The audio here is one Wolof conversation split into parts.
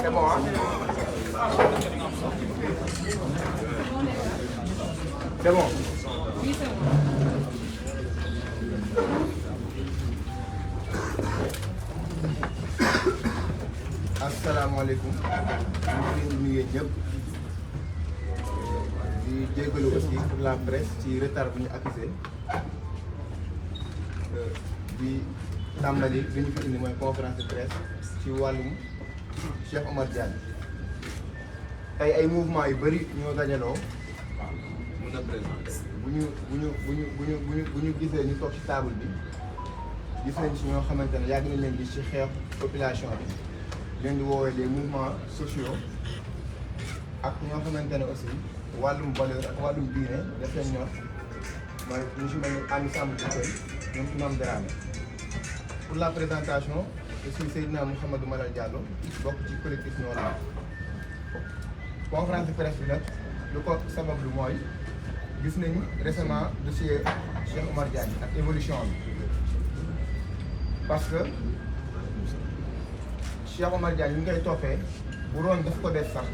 C'est bon, hein? C'est bon? Oui, c'est bon. Asalaamaaleykum. ñu ngi leen di nuyu ñëpp di jégalu aussi pour la presse ci retard bu ñu accusé di tàmbali li ñu fi indi mooy conférence de presse ci wàllum Cheikh Omar Diagne. tey ay mouvement yu bëri ñoo dajaloo bu ñu gisee ñu toog ci table bi gis nañ ci ñoo xamante ne yàgg nañ leen gis ci xeex population bi leen di woowee les mouvements sociaux ak ñoo xamante ne aussi wàllum valeur ak wàllum diine daf leen ñor mooy ñu si mel ni Ami Samb Dikoy ñoom Imam Dramé. Pour la présentation je suis Seydina Mouhamadou Malal Diallo bokk ci collectif Noor. Conférence de presse bi nag lu ko sabab lu mooy gis nañu récemment dossier Cheikh Omar Diagne ak évolution bi parce que Cheikh Omar Diagne ñu ngi koy toppee bu doon daf ko def sax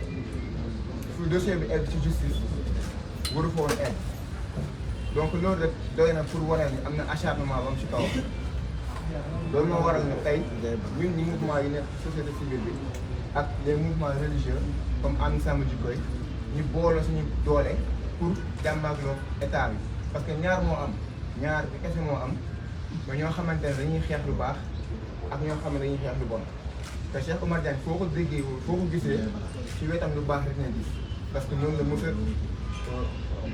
su dossier bi egg ci justice waru fa woon egg donc loolu rek doy na pour wane ni am na acharnement ba mu ci kaw loolu moo waral ne tey ñun ñi mouvement yi nekk société civile bi ak les mouvements religieux comme Ami Samb Dikoy ñu boole suñu doole pour jàmmaarloo état bi parce que ñaar moo am ñaar bi kese moo am ba ñoo xamante ne dañuy xeex lu baax ak ñoo xam ne dañuy xeex lu bon te Cheikh Omar Diagne foo ko déggee foo ko gisee ci wetam lu baax rek ngeen gis parce que noonu la mos a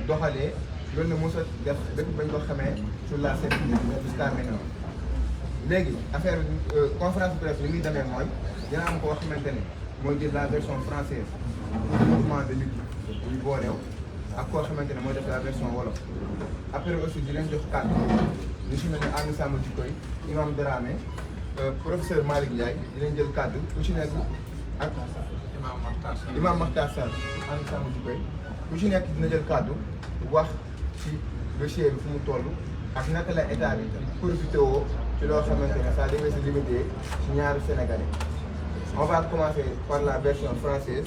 doxalee loolu la mos a def dëkk bañ ko xamee sur la scène jusqu'à maintenant. léegi affaire conférence de presse li muy demee mooy dina am koo xamante ne mooy jël la version française mouvement de lutte bu ñu booleew ak koo xamante ne mooy def la version wolof après aussi di leen jox kàddu ñu si mel ne Ami Samb Dikoy Imam Dramé professeur Malick Ndiaye di leen jël kàddu ku ci nekk ak Imam Makhtar Sall Ami Samb Dikoy ku ci nekk dina jël kàddu wax ci dossier bi fu mu toll ak naka la état bi profité woo ci loo xamante ne ça devait se limiter ci ñaari Sénégalais. On va commencer par la version française.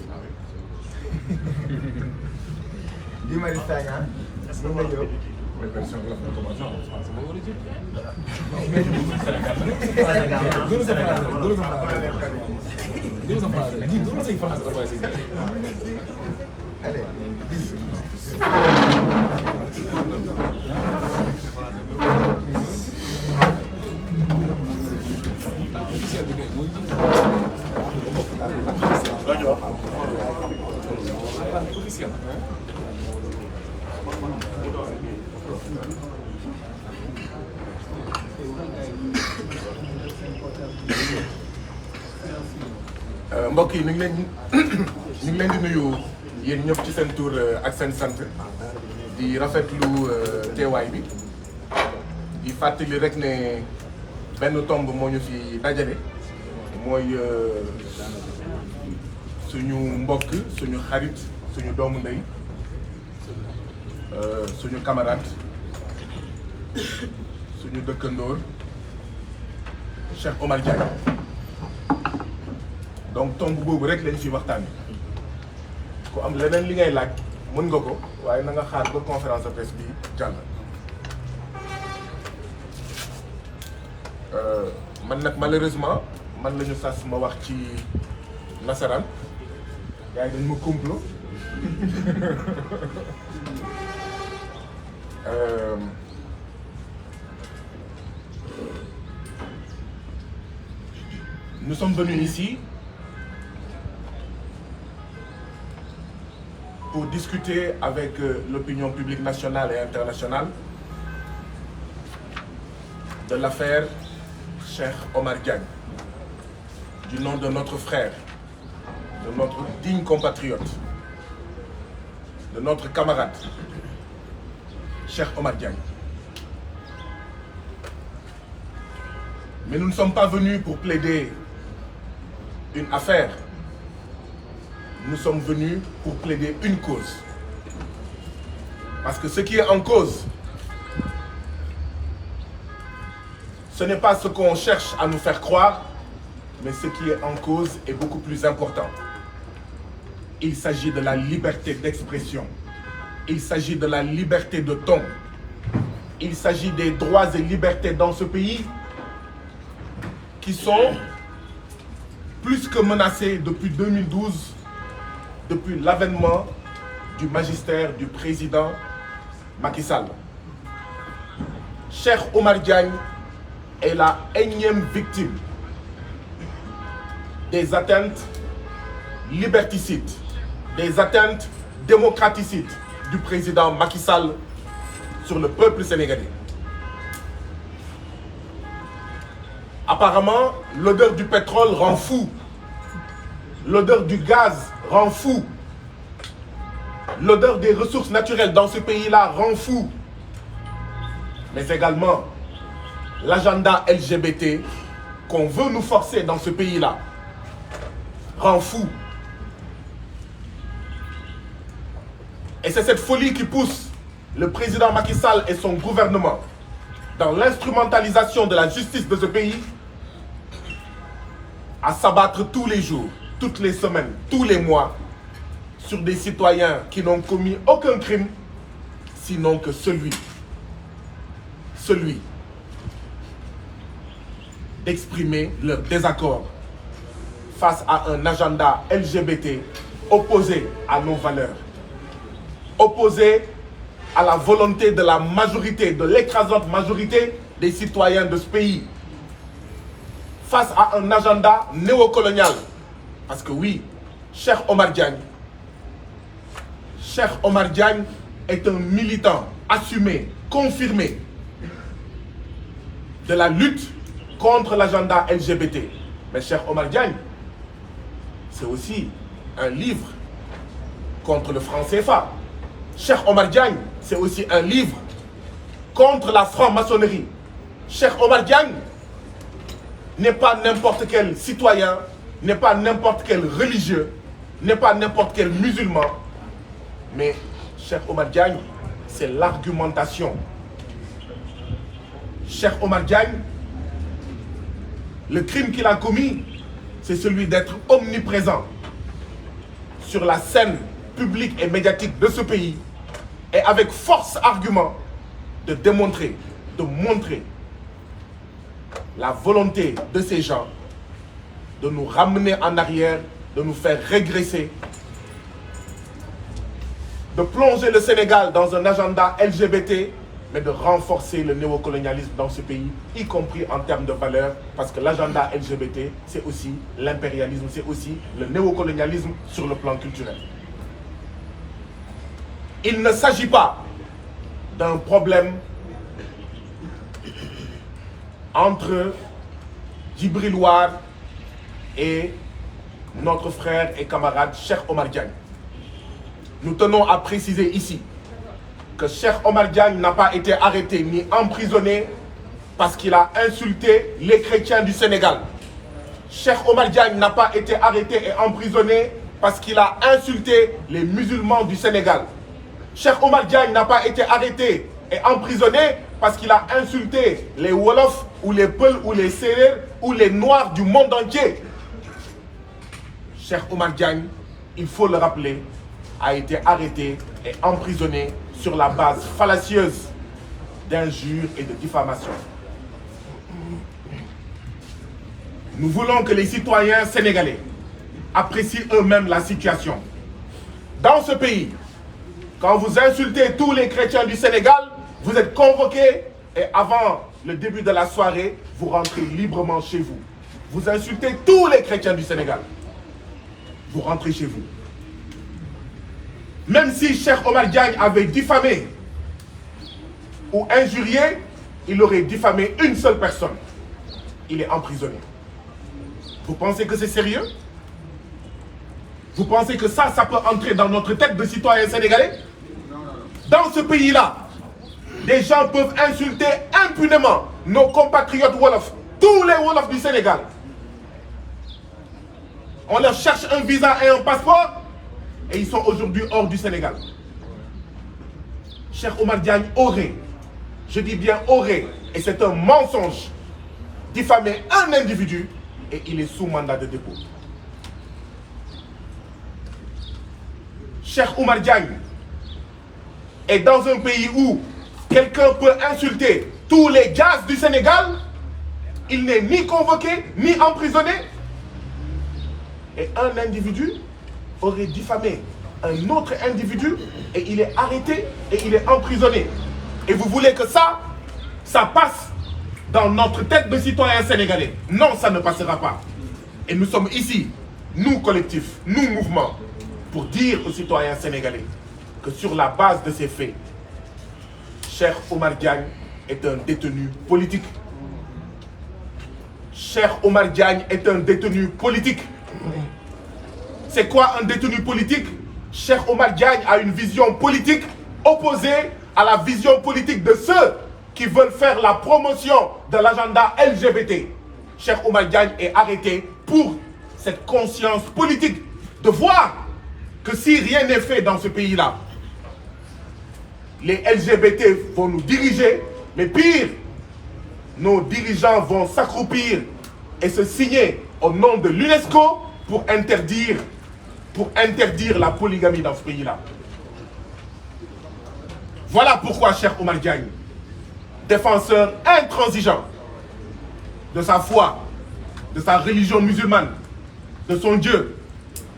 Guy Marius Sagna mën na ñëw. version la commencé en français moo war a jiitu. Allez. mbokk yi ñu ngi leen di nuyu yéen ñëpp ci seen tur ak seen sant di rafetlu teewaay bi di fàttali rek ne benn tomb moo ñu fi dajale mooy suñu mbokk suñu xarit suñu doomu ndey suñu camarade suñu dëkkandoor Cheikh Omar Diagne donc tomb boobu rek lañ fi waxtaanee ku am leneen li ngay laaj mën nga ko waaye na nga xaar ba conférence de presse bi jàll. man nag malheureusement man la ñu sas ma wax ci nasaraan gars yi dañ ma complot nous sommes venus ici pour discuter avec l'opinion publique nationale et internationale de l'affaire Cheikh Omar Diagne, du nom de notre frère, de notre digne compatriote, de notre camarade, Cheikh Omar Diagne. Mais nous ne sommes pas venus pour plaider une affaire. Nous sommes venus pour plaider une cause. Parce que ce qui est en cause, ce n'est pas ce qu'on cherche à nous faire croire, mais ce qui est en cause est beaucoup plus important. Il s'agit de la liberté d'expression. Il s'agit de la liberté de ton. Il s'agit des droits et libertés dans ce pays qui sont plus que menacés depuis 2012, depuis l'avènement du magistère du président Macky Sall. Cheikh Omar Diagne est la énième victime des atteintes liberticides, des atteintes démocraticides du président Macky Sall sur le peuple sénégalais. Apparemment, l'odeur du pétrole rend fou. L'odeur du gaz rend fou. L'odeur des ressources naturelles dans ce pays-là rend fou. Mais également, l'agenda LGBT qu'on veut nous forcer dans ce pays-là rend fou. Et c'est cette folie qui pousse le président Macky Sall et son gouvernement dans l'instrumentalisation de la justice de ce pays à s'abattre tous les jours, toutes les semaines, tous les mois sur des citoyens qui n'ont commis aucun crime, sinon que celui d'exprimer leur désaccord face à un agenda LGBT opposé à nos valeurs, opposé à la volonté de la majorité, de l'écrasante majorité des citoyens de ce pays, face à un agenda néocolonial. Parce que oui, Cheikh Omar Diagne est un militant assumé, confirmé de la lutte contre l'agenda LGBT. Mais Cheikh Omar Diagne, c'est aussi un livre contre le franc CFA. Cheikh Omar Diagne, c'est aussi un livre contre la franc-maçonnerie. Cheikh Omar Diagne n'est pas n'importe quel citoyen, n'est pas n'importe quel religieux, n'est pas n'importe quel musulman, mais Cheikh Omar Diagne, c'est l'argumentation. Cheikh Omar Diagne, le crime qu'il a commis, c'est celui d'être omniprésent sur la scène publique et médiatique de ce pays et avec force argument de démontrer, de montrer la volonté de ces gens de nous ramener en arrière, de nous faire régresser, de plonger le Sénégal dans un agenda LGBT, mais de renforcer le néocolonialisme dans ce pays, y compris en termes de valeurs, parce que l'agenda LGBT, c'est aussi l'impérialisme, c'est aussi le néocolonialisme sur le plan culturel. Il ne s'agit pas d'un problème entre Djibril War et notre frère et camarade Cheikh Omar Diagne. Nous tenons à préciser ici que Cheikh Omar Diagne n'a pas été arrêté ni emprisonné parce qu'il a insulté les chrétiens du Sénégal. Cheikh Omar Diagne n'a pas été arrêté et emprisonné parce qu'il a insulté les musulmans du Sénégal. Cheikh Omar Diagne n'a pas été arrêté et emprisonné parce qu'il a insulté les Wolofs ou les Peuls ou les Sérères ou les Noirs du monde entier. Cheikh Oumar Diagne, il faut le rappeler, a été arrêté et emprisonné sur la base fallacieuse d'injures et de diffamation. Nous voulons que les citoyens sénégalais apprécient eux-mêmes la situation. Dans ce pays, quand vous insultez tous les chrétiens du Sénégal, vous êtes convoqués et avant le début de la soirée, vous rentrez librement chez vous. Vous insultez tous les chrétiens du Sénégal. Vous rentrez chez vous. Même si Cheikh Oumar Diagne avait diffamé ou injurié, il aurait diffamé une seule personne. Il est emprisonné. Vous pensez que c'est sérieux? Vous pensez que ça peut entrer dans notre tête de citoyens sénégalais? Dans ce pays-là, des gens peuvent insulter impunément nos compatriotes Wolofs, tous les Wolofs du Sénégal. On leur cherche un visa et un passeport et ils sont aujourd'hui hors du Sénégal. Cheikh Oumar Diagne aurait, je dis bien aurait, et c'est un mensonge, diffamé un individu et il est sous mandat de dépôt. Cheikh Oumar Diagne est dans un pays où quelqu'un peut insulter tous les jazz du Sénégal, il n'est ni convoqué, ni emprisonné. Et un individu aurait diffamé un autre individu et il est arrêté et il est emprisonné. Et vous voulez que ça passe dans notre tête de citoyens sénégalais? Non, ça ne passera pas. Et nous sommes ici, nous collectifs, nous mouvements, pour dire aux citoyens sénégalais que sur la base de ces faits, Cheikh Oumar Diagne est un détenu politique. Cheikh Oumar Diagne est un détenu politique. C'est quoi un détenu politique? Cheikh Oumar Diagne a une vision politique opposée à la vision politique de ceux qui veulent faire la promotion de l'agenda LGBT. Cheikh Oumar Diagne est arrêté pour cette conscience politique de voir que si rien n'est fait dans ce pays-là, les LGBT vont nous diriger, mais pire, nos dirigeants vont s'accroupir et se signer au nom de l'UNESCO pour interdire la polygamie dans ce pays-là. Voilà pourquoi Cheikh Oumar Diagne, défenseur intransigeant de sa foi, de sa religion musulmane, de son Dieu,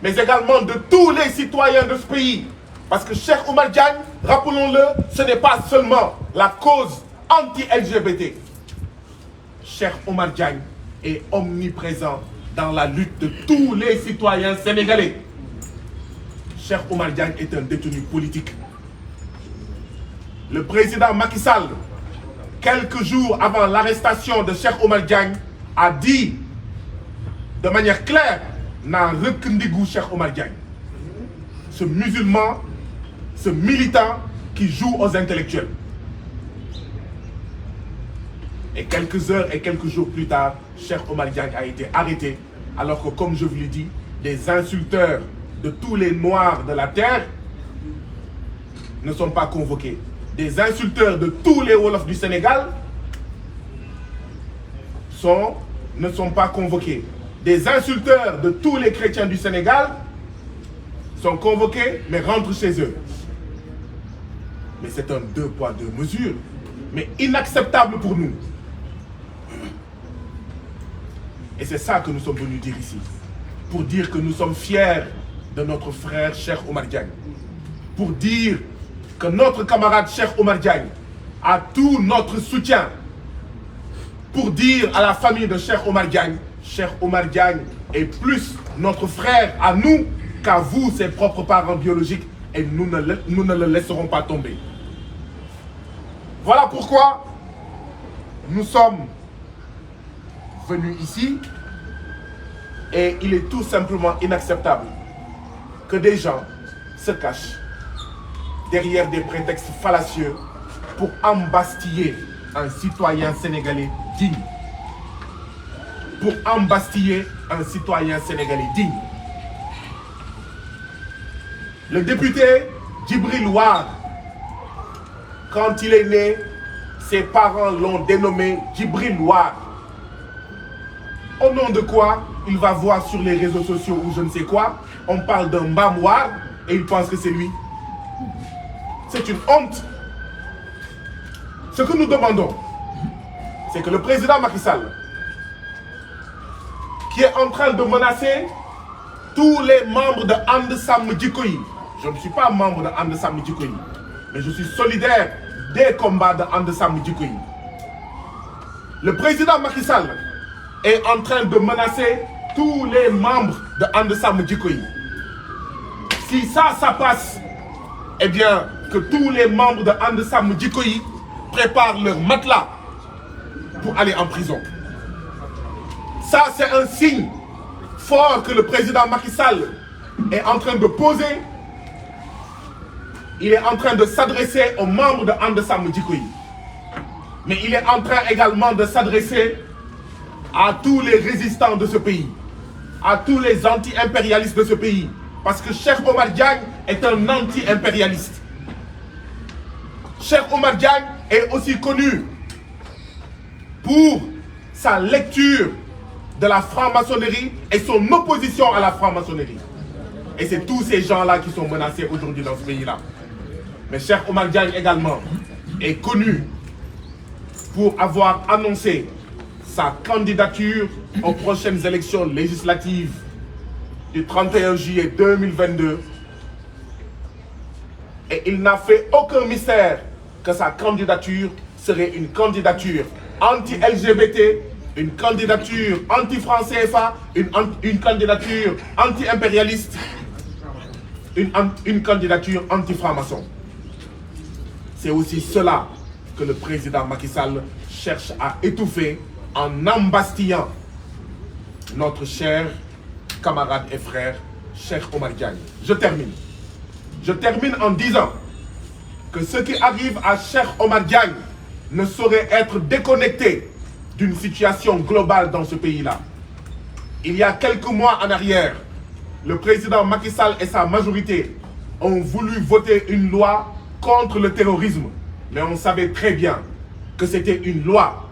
mais également de tous les citoyens de ce pays. Parce que Cheikh Oumar Diagne, rappelons-le, ce n'est pas seulement la cause anti-LGBT. Cheikh Oumar Diagne est omniprésent dans la lutte de tous les citoyens sénégalais. Cheikh Oumar Diagne est un détenu politique. Le président Macky Sall, quelques jours avant l'arrestation de Cheikh Oumar Diagne, a dit de manière claire n'a reconduit Cheikh Oumar Diagne. Ce musulman, ce militant qui joue aux intellectuels. Et quelques heures et quelques jours plus tard, Cheikh Oumar Diagne a été arrêté, alors que, comme je vous l'ai dit, les insulteurs de tous les Noirs de la terre ne sont pas convoqués. Des insulteurs de tous les Wolofs du Sénégal ne sont pas convoqués. Des insulteurs de tous les chrétiens du Sénégal sont convoqués, mais rentrent chez eux. Mais c'est un deux poids, deux mesures, mais inacceptable pour nous. Et c'est ça que nous sommes venus dire ici. Pour dire que nous sommes fiers de notre frère Cheikh Oumar Diagne. Pour dire que notre camarade Cheikh Oumar Diagne a tout notre soutien. Pour dire à la famille de Cheikh Oumar Diagne est plus notre frère à nous qu'à vous, ses propres parents biologiques, et nous ne le laisserons pas tomber. Voilà pourquoi nous sommes venus ici, et il est tout simplement inacceptable que des gens se cachent derrière des prétextes fallacieux pour embastiller un citoyen sénégalais digne. Pour embastiller un citoyen sénégalais digne. Le député Djibril War, quand il est né, Ses parents l'ont dénommé Djibril War. Au nom de quoi il va voir sur les réseaux sociaux ou je ne sais quoi, on parle d'un Mbam War et il pense que c'est lui. C'est une honte. Ce que nous demandons, c'est que le président Macky Sall, qui est en train de menacer tous les membres de And Sam Djikoyi, je ne suis pas membre de And Sam Djikoyi, mais je suis solidaire des combats de And Sam Djikoyi. Le président Macky Sall est en train de menacer tous les membres de And Sam Djikoyi. Si ça passe, eh bien, que tous les membres de And Sam Djikoyi préparent leur matelas pour aller en prison. Ça, c'est un signe fort que le président Macky Sall est en train de poser. Il est en train de s'adresser aux membres de And Sam Djikoyi. Mais il est en train également de s'adresser à tous les résistants de ce pays, à tous les anti-impérialistes de ce pays. Parce que Cheikh Omar Diagne est un anti-impérialiste. Cheikh Omar Diagne est aussi connu pour sa lecture de la franc-maçonnerie et son opposition à la franc-maçonnerie. Et c'est tous ces gens-là qui sont menacés aujourd'hui dans ce pays-là. Mais Cheikh Omar Diagne également est connu pour avoir annoncé sa candidature aux prochaines élections législatives du 31 juillet 2022. Et il n'a fait aucun mystère que sa candidature serait une candidature anti-LGBT, une candidature anti-franc CFA, une candidature anti-impérialiste, une candidature anti-franc-maçon. C'est aussi cela que le président Macky Sall cherche à étouffer en embastillant notre cher camarade et frère Cheikh Omar Diagne. Je termine en disant que ce qui arrive à Cheikh Omar Diagne ne saurait être déconnecté d'une situation globale dans ce pays-là. Il y a quelques mois en arrière, le président Macky Sall et sa majorité ont voulu voter une loi contre le terrorisme. Mais on savait très bien que c'était une loi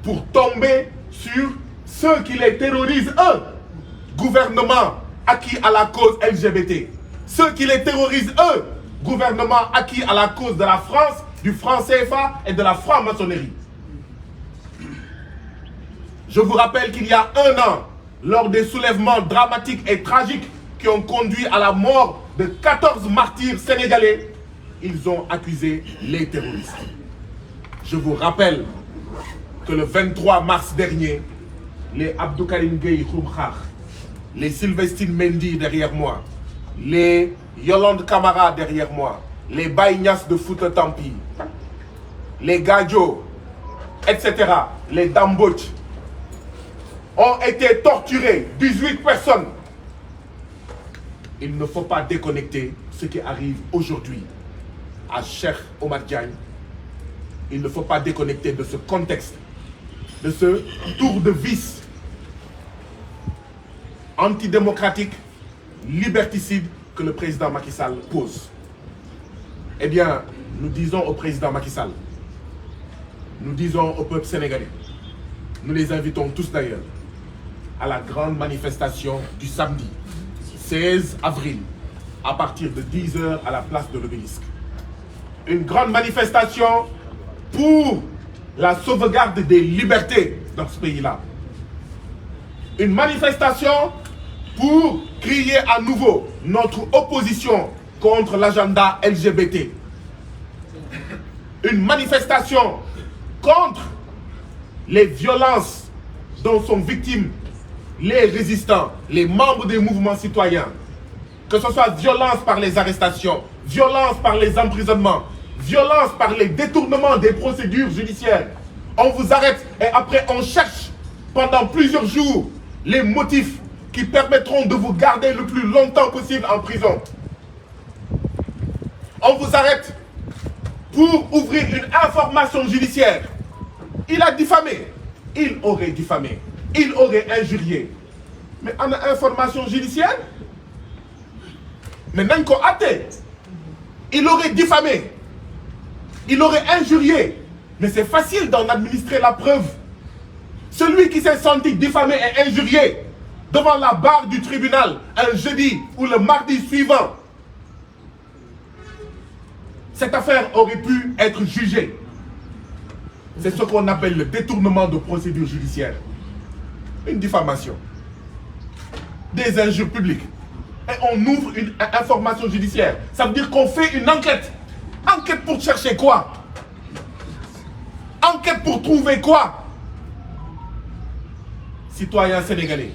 pour tomber sur ceux qui les terrorisent, eux. Gouvernement acquis à la cause LGBT. Ceux qui les terrorisent, eux. Gouvernement acquis à la cause de la France, du franc CFA et de la franc-maçonnerie. Je vous rappelle qu'il y a un an, lors des soulèvements dramatiques et tragiques qui ont conduit à la mort de 14 martyrs sénégalais, ils ont accusé les terroristes. Je vous rappelle que le 23 mars dernier, les Abdou Karim Gueye Khoumkhar, les Sylvestine Mendy derrière moi, les Yolande Camara derrière moi, les Baïnias de Fouta Tampi, les Gadjo, etc., les Dambodj, ont été torturés, 18 personnes. Il ne faut pas déconnecter ce qui arrive aujourd'hui à Cheikh Omar Diagne. Il ne faut pas déconnecter de ce contexte, de ce tour de vis antidémocratique, liberticide que le président Macky Sall pose. Eh bien, nous disons au président Macky Sall, nous disons au peuple sénégalais, nous les invitons tous d'ailleurs à la grande manifestation du samedi 16 avril à partir de 10 h à la place de l'Obélisque. Une grande manifestation pour la sauvegarde des libertés dans ce pays-là. Une manifestation pour crier à nouveau notre opposition contre l'agenda LGBT. Une manifestation contre les violences dont sont victimes les résistants, les membres des mouvements citoyens. Que ce soit violence par les arrestations, violence par les emprisonnements, violence par les détournements des procédures judiciaires. On vous arrête et après on cherche pendant plusieurs jours les motifs qui permettront de vous garder le plus longtemps possible en prison. On vous arrête pour ouvrir une information judiciaire. Il a diffamé. Il aurait diffamé. Il aurait injurié. Mais en information judiciaire, mais il aurait diffamé. Il aurait injurié. Mais c'est facile d'en administrer la preuve. Celui qui s'est senti diffamé et injurié devant la barre du tribunal un jeudi ou le mardi suivant, cette affaire aurait pu être jugée. C'est ce qu'on appelle le détournement de procédure judiciaire. Une diffamation. Des injures publiques. Et on ouvre une information judiciaire. Ça veut dire qu'on fait une enquête. Enquête pour chercher quoi? Enquête pour trouver quoi? Citoyens sénégalais,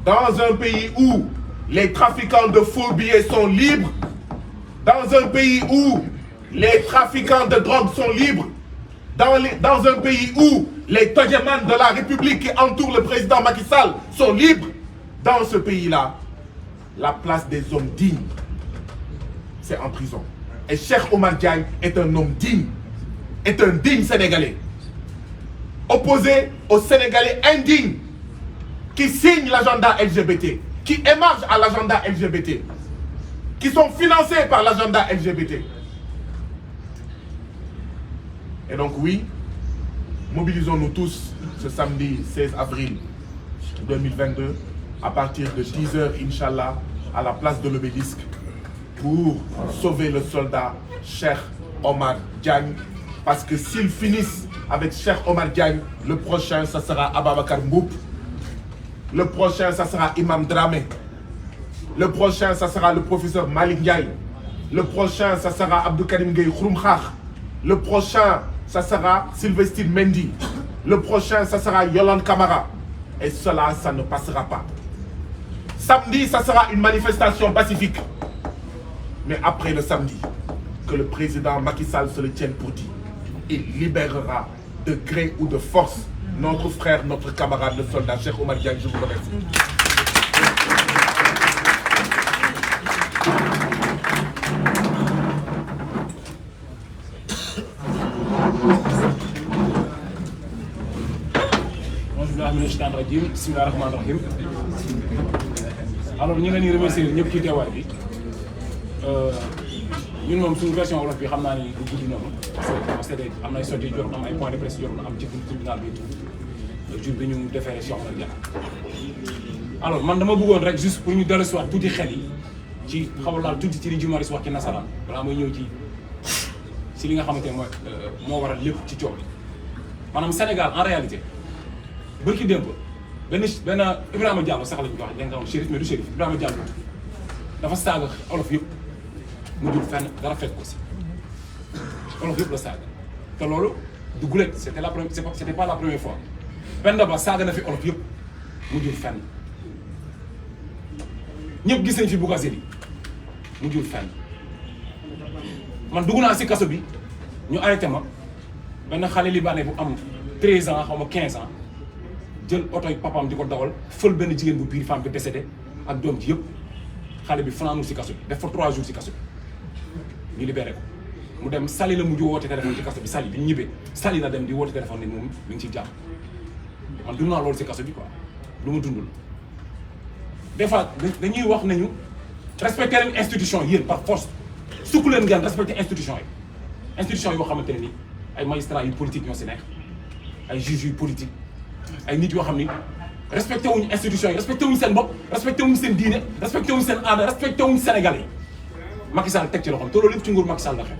dans un pays où les trafiquants de faux billets sont libres, dans un pays où les trafiquants de drogue sont libres, dans un pays où les togémanes de la République qui entourent le président Macky Sall sont libres, dans ce pays-là, la place des hommes dignes, c'est en prison. Et Cheikh Omar Diagne est un homme digne, est un digne Sénégalais, opposé aux Sénégalais indignes qui signent l'agenda LGBT, qui émargent à l'agenda LGBT, qui sont financés par l'agenda LGBT. Et donc oui, mobilisons-nous tous ce samedi 16 avril 2022 à partir de 10h, Inch'Allah, à la place de l'Obélisque pour sauver le soldat Cheikh Omar Diagne. Parce que s'ils finissent avec Cheikh Omar Diagne, le prochain, ça sera Ababakar Mboup. Le prochain, ça sera Imam Dramé. Le prochain, ça sera le professeur Malik Ndiaye. Le prochain, ça sera Abdou Karim Gueye Khouroumkhar. Le prochain, ça sera Sylvestine Mendy. Le prochain, ça sera Yolande Camara. Et cela, ça ne passera pas. Samedi, ça sera une manifestation pacifique. Mais après le samedi, que le président Macky Sall se le tienne pour dit, il libérera de gré ou de force notre frère, notre camarade, le soldat Cheikh Omar Diagne. Je vous remercie. Alors ñu ngi leen di remercier ñëpp ci teewaay bi ñun moom suñu version wolof bi xam naa ni du guddi noonu parce que am na ay sotti jot am ay point de presse jot na am ci tribunal bi tout jour bi ñu defeere Cheikh Omar Diagne. Alors man dama bëggoon rek juste pour ñu dellusiwaat tuuti xel yi ci xaw a laal tuuti ci li Diomaye wax ci nasaraan balaa may ñëw ci li nga xamante ne moo waral lépp ci coow bi maanaam Sénégal en réalité bërki démb benn Ibrahima Diallo sax lañ ko wax da nga xam Chérif mais du Chérif Ibrahima Diallo dafa saaga olof yëpp mu jul fenn dara fekk ko si olof yëpp la saaga te loolu du gulet c'était pas la première fois Penda Ba saaga na fi olof yëpp mu jul fenn ñëpp gis nañ fi Bougazelli mu jul fenn man dugg naa si kaso bi ñu arrêté ma benn xale libanais bu am 13 ans xaw ma 15 ans jël oto yi papaam di ko dawal fël benn jigéen bu biir femme bi décédé ak doom ji yëpp xale bi fanaanul si kaso bi def fa 3 jours si kaso bi ñu libéré ko mu dem Saly la mujj woote téléphone ci kaso bi Saly bi ñu ñibbee Saly la dem di woote téléphone ni moom mi ngi ciy jàpp man dund naa loolu si kaso bi quoi lu mu dundul des fois dañuy wax nañu respecté leen institution yéen par force sukk leen ngeen respecté institution yoo xamante ne ni ay magistrats yu politique ñoo si nekk ay juges yu politique ay nit yoo xam ni respecté wuñu institution yi respecté wuñu seen bopp respecté wuñu seen diine respecté wuñu seen aada respecté wuñu Sénégalais yi Macky Sall teg ci loxoom te loolu lépp ci nguur Macky Sall la xew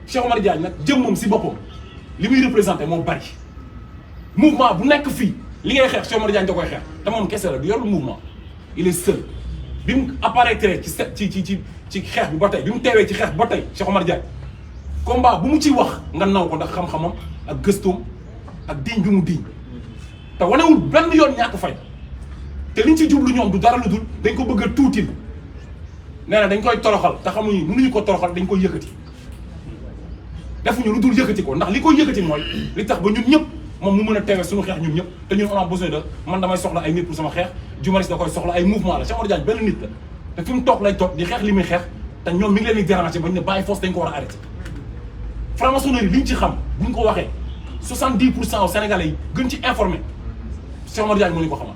Cheikh Omar Diagne nag jëmmam si boppam li muy représenté moo bari mouvement bu nekk fii li ngay xeex Cheikh Omar Diagne da koy xeex te moom kese la du yorul mouvement il est seul bi mu apparaître ci xeex bi ba tey bi mu teewee ci xeex ba tey Cheikh Omar Diagne combat bu mu ciy wax nga naw ko ndax xam-xamam ak gëstoom ak diñ bi mu diñ te wanewul benn yoon ñàkk fay te liñ ci jublu ñoom du dara lu dul dañ ko bëgg a tuutil nee na dañ koy toroxal te xamuñu mënuñu ko toroxal dañ koy yëkkati defuñu lu dul yëkkati ko ndax li koy yëkkati mooy li tax ba ñun ñëpp moom mu mën a teewee suñu xeex ñun ñëpp te ñun on a besoin de man damay soxla ay nit pour sama xeex Diomaye da koy soxla ay mouvement la Cheikh Omar Diagne benn nit la te fi mu toog lay toog di xeex li muy xeex te ñoom mi ngi leen di déranger bañ ne bàyyi force dañ ko war a arrêté franc-maçonnerie liñ ci xam buñ ko waxee 70% aux Sénégalais yi gën ci informé Cheikh Omar Diagne moo ñu ko xamal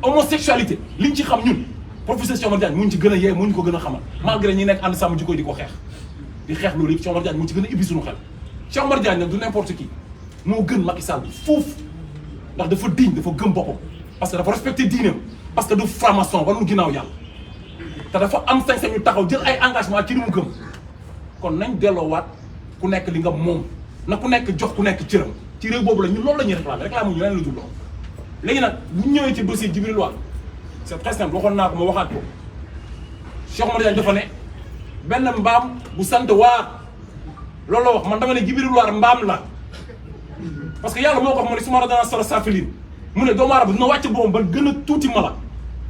homosexualité liñ ci xam ñun professeur Cheikh Omar Diagne mu ñu ci gën a yee mu ñu ko gën a xamal malgré ñi nekk ànd sàmm jikko di ko xeex di xeex loolu yëpp Cheikh Omar Diagne mu ci gën a ibbi suñu xel Cheikh Omar Diagne nag du n'importe qui moo gën Macky Sall foofu ndax dafa digne dafa gëm boppam parce que dafa respecté diineem parce que du franc-maçon wala mu ginnaaw yàlla te dafa am sañ-sañ ñu taxaw jël ay engagement ci li mu gëm kon nañ delloowaat ku nekk li nga moom na ku nekk jox ku nekk cëram ci réew boobu la ñun loolu la ñuy réclamer ñu leen lu dul loolu léegi nag bu ñu ñëwee ci dossier Djibril War c'est très simple waxoon naa ko ma waxaat ko Cheikh Omar Diagne dafa ne benn mbaam bu sant Waar loolu la wax man dama ne Djibril War mbaam la parce que yàlla moo ko wax mu ne su ma radana sala safilin mu ne doomu aadama dina wàcc boppam ba gën a tuuti mala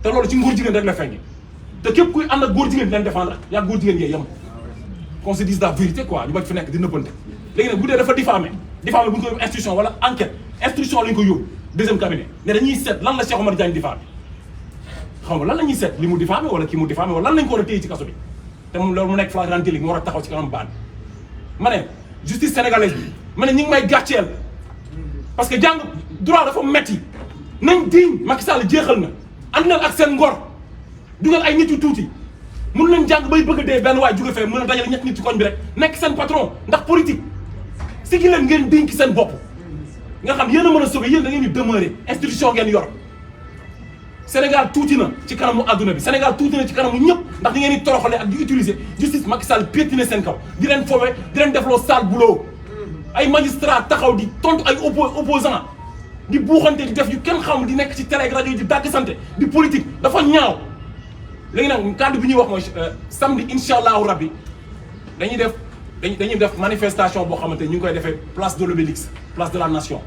te loolu ci ngóor jigéen rek la feeñ te képp kuy ànd ak góor jigéen di leen défendre yaa góor jigéen yee yem qu'on se dise la vérité quoi ñu bañ fi nekk di nëbbante léegi nag bu dee dafa diffamé bu ñu ko yóbbu institution wala enquête institution lañ ko yóbbu deuxième cabinet ne dañuy seet lan la Cheikh Omar Diagne diffamé xam nga lan la ñuy seet li mu diffamé wala kii mu diffamé wala lan lañ ko war a téye ci kaso bi te mu loolu mu nekk flagrant délit mu war a taxaw ci kanam baan ma ne justice sénégalaise bi ma ne ñi ngi may gàcceel parce que jàng droit dafa metti nañ diñ Macky Sall jeexal na ànd na ak seen ngor dugal ay nit yu tuuti mun leen jàng bay bëgg a dee benn waay jóge fee mën a dajale ñett nit ci koñ bi rek nekk seen patron ndax politique si gi leen ngeen dénk seen bopp nga xam yéen a mën a sauver yéen da ngeen di demeurer institution ngeen yor Sénégal tuuti na ci kanamu adduna bi Sénégal tuuti na ci kanamu ñëpp ndax di ngeen di toroxale ak di utiliser justice Macky Sall piétiner seen kaw di leen fowe di leen defloo sale boulot ay magistrat taxaw di tontu ay opposant di buuxante di def yu kenn xamul di nekk ci télé ak rajo yi di dàgg santé di politique dafa ñaaw léegi nag kàddu bi ñuy wax mooy samedi incha allahu rabbi dañuy def manifestation boo xamante ni ñu ngi koy defee place de l'Obélisque place de la nation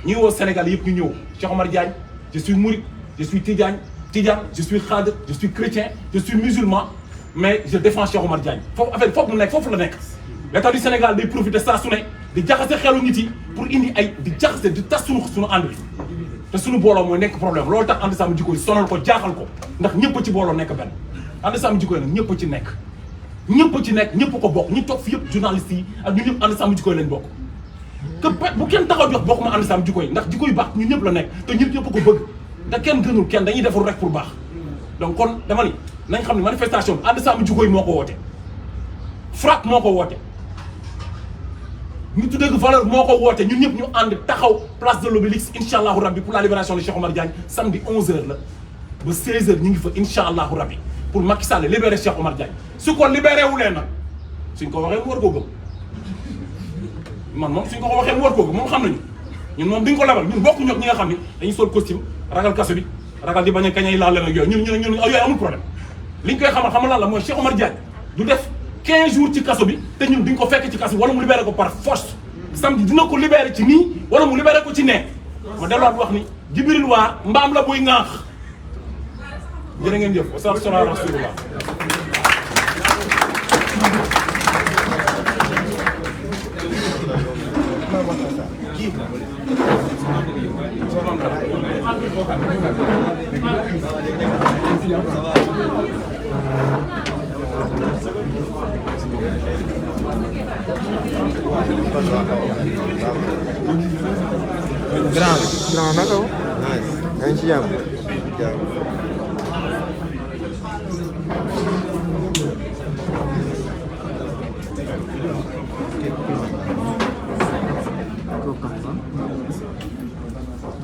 ñuy woo Sénégal yëpp ñu ñëw Cheikh Omar Diagne je suis mouride je suis Tidiane je suis khadr je suis chrétien je suis musulman mais je défends Cheikh Omar Diagne foofu affaire foofu mu nekk foofu la nekk l'état du Sénégal day profiter saa su ne di jaxase xelu nit yi pour indi ay di jaxase di tas suñu ànd bi te suñu booloo mooy nekk problème loolu tax ànd sàmm jikko yi sonal ko jaaxal ko ndax ñëpp ci booloo nekk benn ànd sàmm jikko yi nag ñëpp ci nekk ñëpp ko bokk ñi toog fi yëpp journalistes yi ak ñun ñëpp ànd sàmm jikko yi lañ bokk que bu kenn taxaw jox bokk ma ànd sàmm jikko yi ndax jikko yu baax ñun ñëpp la nekk te ñun ñëpp ko bëgg te kenn gënul kenn dañuy defar rek pour baax donc kon dama ni nañ xam ne manifestation bi ànd sàmm jikko yi moo ko woote FRAPP moo ko woote ñu tuddee valeur moo ko woote ñun ñëpp ñu ànd taxaw place de l'Obélisque incha allahu rabbi pour la libération de Cheikh Omar Diagne samedi 11h la ba 16h ñu ngi fa incha allahu rabbi pour Macky Sall libérer Cheikh Omar Diagne su ko libéré wulee nag suñ ko waxee mu war koo gëm man moom suñ ko waxee mu war koo gëm moom xam nañu ñun moom duñ ko lebal ñun bokku ñoog ñi nga xam ni dañuy sol costume ragal kaso bi ragal di bañ a kañay laal leen ak yooyu ñun yooyu amul problème liñ koy xamal lan la mooy Cheikh Omar Diagne du def 15 jours ci kaso bi te ñun duñ ko fekk ci kaso bi wala mu libéré ko par force samedi dina ko libéré ci nii wala mu libéré ko ci nee ma delluwaat wax ni Djibril War mbaam la buy ŋaax jërë ngeen jëf wa sallallahu rasulullah Grand naka wo? Nice. Yaa ngi ci jàmm?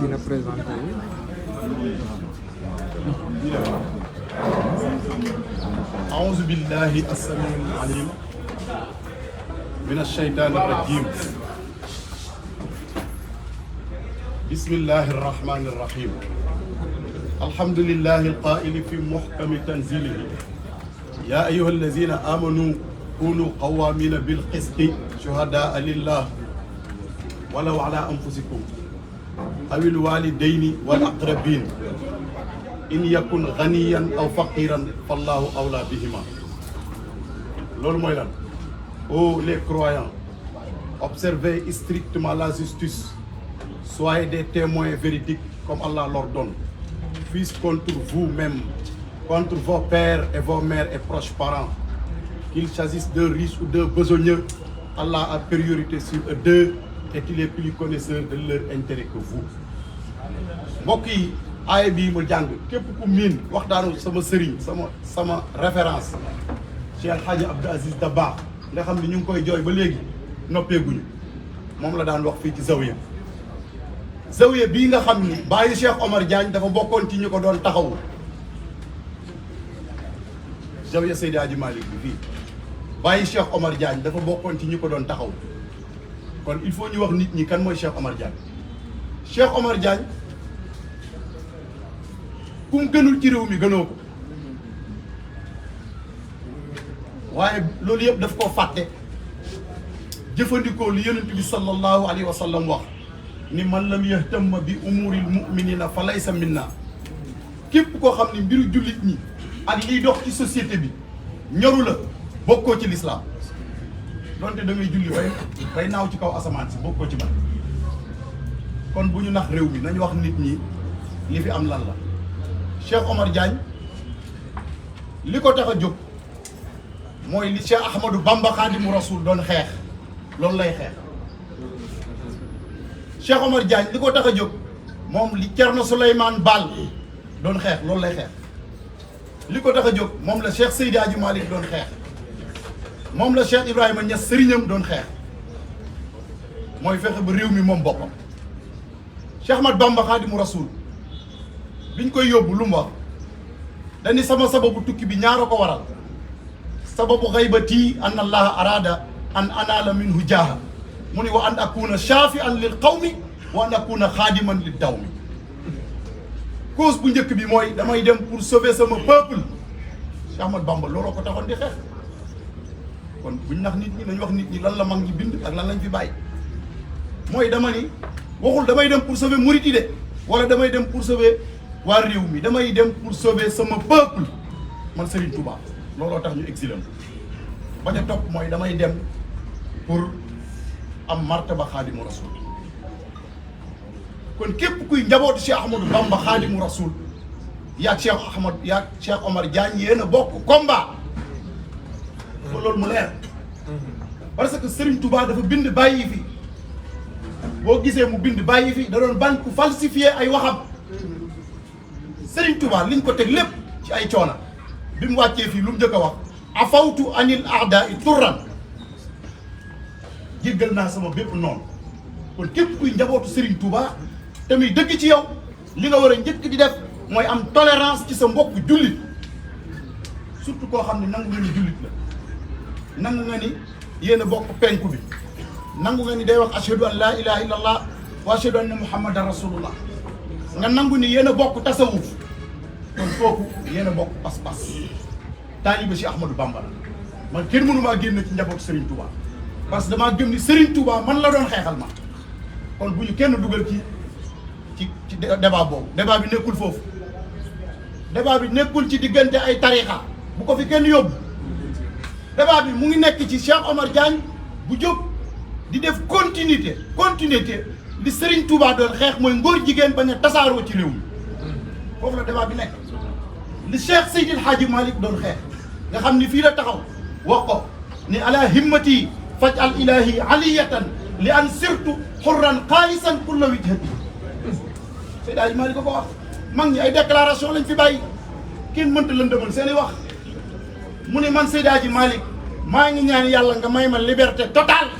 Dina présenté أعوذ بالله السميع العليم من الشيطان الرجيم بسم الله الرحمن الرحيم الحمد لله القائل في محكم تنزيله يا أيها الذين آمنوا كونوا قوامين بالقسط شهداء لله ولو على أنفسكم أو الوالدين والأقربين إن يكن غنيا أو فقيرا فالله أولى بهما. loolu mooy lan ô les croyants observez strictement la justice, soyez des témoins véridiques comme Allah l'ordonne, fût-ce contre vous-même, contre vos pères et vos mères et proches parents, qu'il s'agisse de riches ou de besogneux, Allah a priorité sur eux deux et il est plus connaisseur de leur intérêt que vous. mbokk yi aaya bii ma jàng képp ku miin waxtaanu sama sëriñ sama référence Cheikh El Hadji Abdou Aziz Dabakh nga xam ne ñu ngi koy jooy ba léegi noppeeguñu moom la daan wax fii ci zawiya bii nga xam ni bàyyi Cheikh Omar Diagne dafa bokkoon ci ñu ko doon taxawu zawiya Seydi Hadji Malick bi fii bàyyi Cheikh Omar Diagne dafa bokkoon ci ñu ko doon taxaw kon il faut ñu wax nit ñi kan mooy Cheikh Omar Diagne. Cheikh Omar Diagne ku mu gënul ci réew mi gënoo ko waaye loolu yëpp daf koo fàtte jëfandikoo li yonent bi sallallahu alayhi wa sallam wax ni man lam yahtamma bi umuril mu'minina fa laysa minna képp koo xam ni mbiru jullit ñi ak liy dox ci société bi ñoru la bokkoo ci lislaam donte da ngay julli bay naaw ci kaw asamaan si bokkoo ci man kon bu ñu nax réew mi nañu wax nit ñi li fi am lan la Cheikh Omar Diagne li ko tax a jóg mooy li Cheikh Ahmadou Bamba Khadimu Rasoul doon xeex loolu lay xeex Cheikh Omar Diagne li ko tax a jóg moom li Thierno Souleymane Baal doon xeex loolu lay xeex li ko tax a jóg moom la Cheikh Seydi Hadji Malick doon xeex moom la Cheikh Ibrahima Niass sëriñam doon xeex mooy fexe ba réew mi moom boppam Cheikh Ahmad Bamba Khadimu Rasoul biñ koy yóbbu lu mu wax dañi sama sababu tukki bi ñaara ko waral sababu xaybati an allaha arada an anaala minhu jaaha mu ni wa an akuna shafi'an lil qawmi wa an akuna xaadiman lid dawmi cause bu njëkk bi mooy damay dem pour sauver sama peuple Cheikh Ahmad Bamba looloo ko taxoon di xeex kon buñ nax nit ñi nañ wax nit ñi lan la mag ñi bind ak lan lañ fi bàyyi mooy dama ni waxul damay dem pour sauver murit yi de wala damay dem pour sauver waa réew mi damay dem pour sauver sama peuple man Serigne Touba looloo tax ñu exilé ba ca topp mooy damay dem pour am martaba Khadimu Rasoul kon képp kuy njabootu Cheikh Ahmadou Bamba Khadimu Rasoul yaag Cheikh Omar Diagne yéen a bokk combat ko loolu mu leer parce que Serigne Touba dafa bind bàyyi fi boo gisee mu bind bàyyi fi da doon ban ku falsifier ay waxam Serigne Touba liñ ko teg lépp ci ay coona bi mu wàccee fii lu mu njëkk a wax afawtu anil a'da'i turran jéggal naa sama bépp noonu kon képp kuy njabootu Serigne Touba te muy dëgg ci yow li nga war a njëkk di def mooy am tolérance ci sa mbokk jullit surtout koo xam ne nangu nga ni jullit la nangu nga ni yéen a bokk penku bi nangu nga ni day wax ashhadu an laa ilaha illa allah wa ashhadu anna muhammadan rasulullah nga nangu ni yéen a bokk tasawuf kon kooku yéen a bokk pas-pas taalibe Cheikh Ahmadou Bamba la man kenn mënu maa génn ci njabootu Serigne Touba parce que damaa gëm ni Serigne Touba man la doon xeexal ma kon bu ñu kenn dugal ci débat boobu débat bi nekkul foofu débat bi nekkul ci diggante ay tarixa bu ko fi kenn yóbbu débat bi mu ngi nekk ci Cheikh Omar Diagne bu jóg di def continuité li Serigne Touba doon xeex mooy ngóor jigéen bañ a tasaaroo ci réew mi foofu la débat bi nekk li Cheikh Seydil Hadji Malick doon xeex nga xam ni fii la taxaw wax ko ni ala himmati faj al ilahi aliyatan li an sirtu xurran xaalisan kulla wijhati Seydi Hadji Malick ko wax mag ñi ay déclaration lañ fi bàyyi kenn mënta lëndëmal seen i wax mu ne man Seydi Hadji Malick maa ngi ñaan yàlla nga may ma liberté totale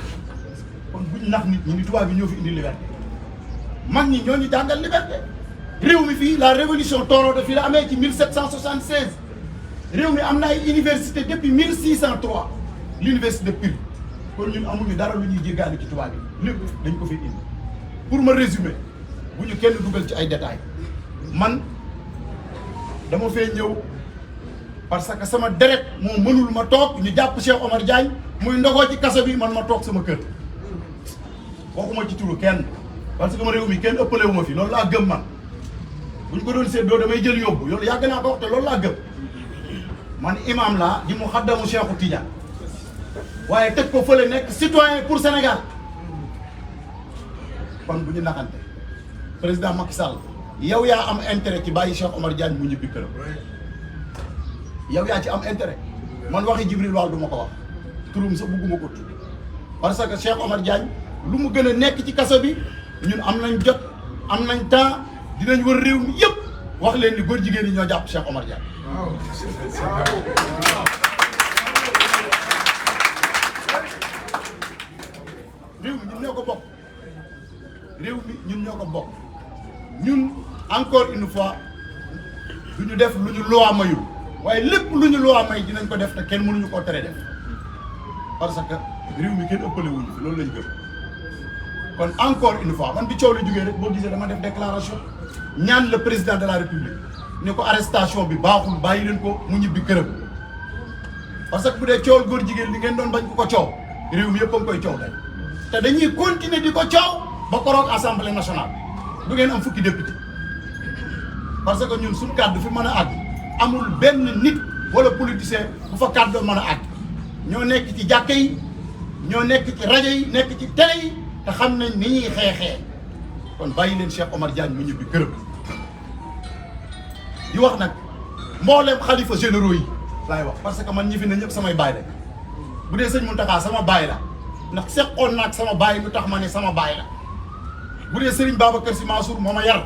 kon buñ nax nit ñi ni tubaab bi ñoo fi indi liberté mag ñi ñoo ñu jàngal liberté réew mi fii la révolution torodo fii la amee ci 1776 réew mi am na ay université depuis 1603 l'université de Pire kon ñun amuñu dara lu ñuy jéggaani ci tubaab yi lépp dañ ko fi indi pour ma résumer bu ñu kenn dugal ci ay détails man dama fee ñëw parce que sama deret moo mënul ma toog ñu jàpp Cheikh Omar Diagne muy ndogoo ci kaso bi man ma toog sama kër waxuma ci turu kenn parce que ma réew mi kenn ëppale wu ma fi loolu laa gëm man bu ñu ko doon séddoo damay jël yóbbu loolu yàgg naa ko wax te loolu laa gëm man imam laa di mu xaddamu Cheikhu Tidiane waaye teg ko fële nekk citoyen pour Sénégal kon bu ñu naxante président Macky Sall yow yaa am intérêt ci bàyyi Cheikh Omar Diagne mu ñibbi këram yow yaa ci am intérêt man waxi Jibril Wall du ma ko wax turum sa bugguma ko tudd parce que Cheikh Omar Diagne lu mu gën a nekk ci kaso bi ñun am nañ jot am nañ temps dinañ wër réew mi yëpp wax leen ni góor jigéen ñi ñoo jàpp Cheikh Omar Diagne réew mi ñun ñoo ko bokk réew mi ñun ñoo ko bokk ñun encore une fois du ñu def lu ñu loi mayul waaye lépp lu ñu loi may dinañ ko def te kenn mënuñu koo tere def parce que réew mi kenn ëppale wuñu fi loolu lañ gëm kon encore une fois man bi coow la jógee rek boo gisee dama def déclaration ñaan le président de la république ni ko arrestation bi baaxul bàyyi leen ko mu ñibbi këram parce que bu dee coowal góor jigéen li ngeen doon bañ ko coow réew mi yëpp a ngi koy coow tey te dañuy continuer di ko coow ba koroog assemblée nationale du ngeen am fukki député parce que ñun suñu kàddu fi mën a àgg amul benn nit wala politicien bu fa kàddoo mën a àgg ñoo nekk ci jàkka yi ñoo nekk ci rajo yi nekk ci télé yi te xam nañ ni ñuy xeexee kon bàyyi leen Cheikh Omar Diagne mu ñibbi këram di wax nag mboolem xalifa généraux yi laay wax parce que man ñi fi ne ñëpp samay baay la bu dee sëñ Mountakha sama baay la ndax seqoon naag sama baay lu tax ma ne sama baay la bu dee Serigne Babacar Sy Mansour moo ma yar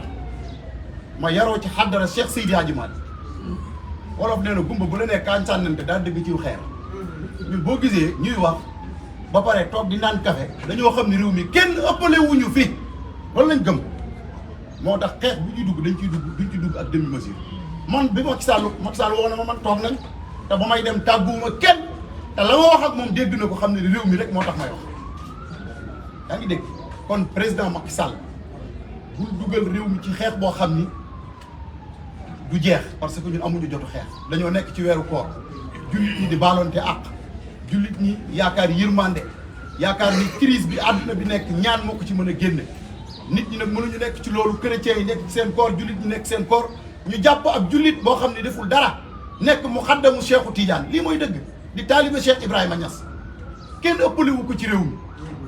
ma yaroo ci xaddara Cheikh Seydi Hadji Malick wolof nee na gumba bu la nee kaan sànnante daal dëgg ciw xeer ñun boo gisee ñuy wax ba pare toog di naan café dañoo xam ne réew mi kenn ëppale wuñu fi loolu lañ gëm moo tax xeex bu ñuy dugg dañ ciy dugg duñ ci dugg ak demi mesure man bi Macky Sall woo na ma man toog nañ te ba may dem tàgguwuma kenn te la ma wax ak moom dégg na ko xam ne réew mi rek moo tax may wax yaa ngi dégg kon président Macky Sall bul dugal réew mi ci xeex boo xam ni du jeex parce que ñun amuñu jotu xeex dañoo nekk ci weeru koor jullit ñi di baalonte àq jullit ñi yaakaar yërmande yaakaar ni crise bi àdduna bi nekk ñaan moo ko ci mën a génne nit ñi nag mënuñu nekk ci loolu chrétiens yi nekk ci seen koor jullit ñi nekk seen koor ñu jàpp ab jullit boo xam ne deful dara nekk mu xaddamu Cheikhu Tidiane lii mooy dëgg di taalibe Cheikh Ibrahima Niass kenn ëppalewu ko ci réew mi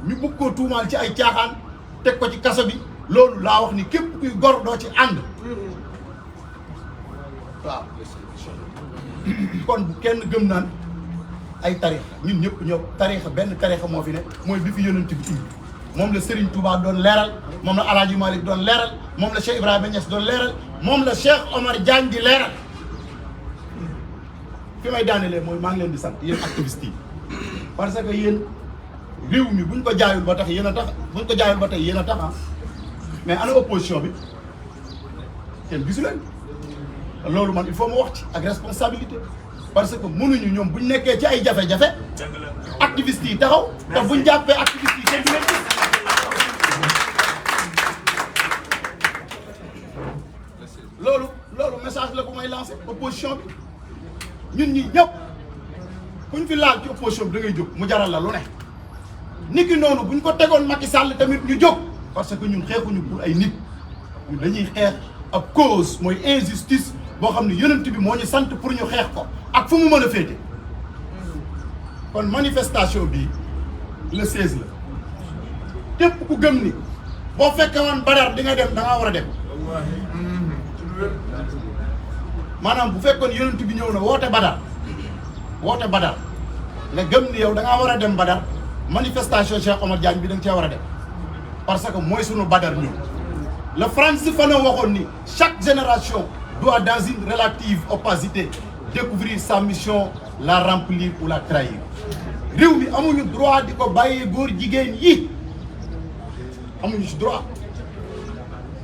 ñu bëgg koo tuumaal ci ay caaxaan teg ko ci kaso bi loolu laa wax ni képp kuy gor doo ci ànd waaw kon bu kenn gëm naan ay tarixa ñun ñëpp ñoo tarixa benn tarixa moo fi ne mooy bi fi yonent bi indi moom la Serigne Touba doon leeral moom la El Hadj Malick doon leeral moom la Cheikh Ibrahima Niass doon leeral moom la Cheikh Omar Diagne di leeral fi may daanelee mooy maa ngi leen di sant yéen activistes yi parce que yéen réew mi buñ ko jaayul ba tax yéen a tax buñ ko jaayul ba tey yéen a tax mais ana opposition bi kenn gisu leen loolu man il faut ma wax ci ak responsabilité parce que mënuñu ñoom buñ nekkee ci ay jafe-jafe activistes yi taxaw te buñ jàppee activistes yi kenn du leen gis loolu message la bu may lancé opposition bi ñun ñi ñëpp kuñ fi laal ci opposition bi da ngay jóg mu jaral la lu ne niki noonu buñ ko tegoon Macky Sall tamit ñu jóg parce que ñun xeexuñu pour ay nit ñun dañuy xeex ab cause mooy injustice boo xam ne yonent bi moo ñu sant pour ñu xeex ko ak fu mu mën a féete kon manifestation bi le 16 la képp ku gëm ni boo fekkee woon Badar di nga dem da ngaa war a dem maanaam bu fekkoon yonent bi ñëw na woote Badar nga gëm ni yow da ngaa war a dem Badar manifestation Cheikh Omar Diagne bi da nga cee war a dem parce que mooy sunu Badar ñëw le Francis Fanon waxoon ni chaque génération doit dans une relative opacité découvrir sa mission, la remplir ou la trahir réew mi amuñu droit di ko bàyyee góor jigéen yi amuñu ci droit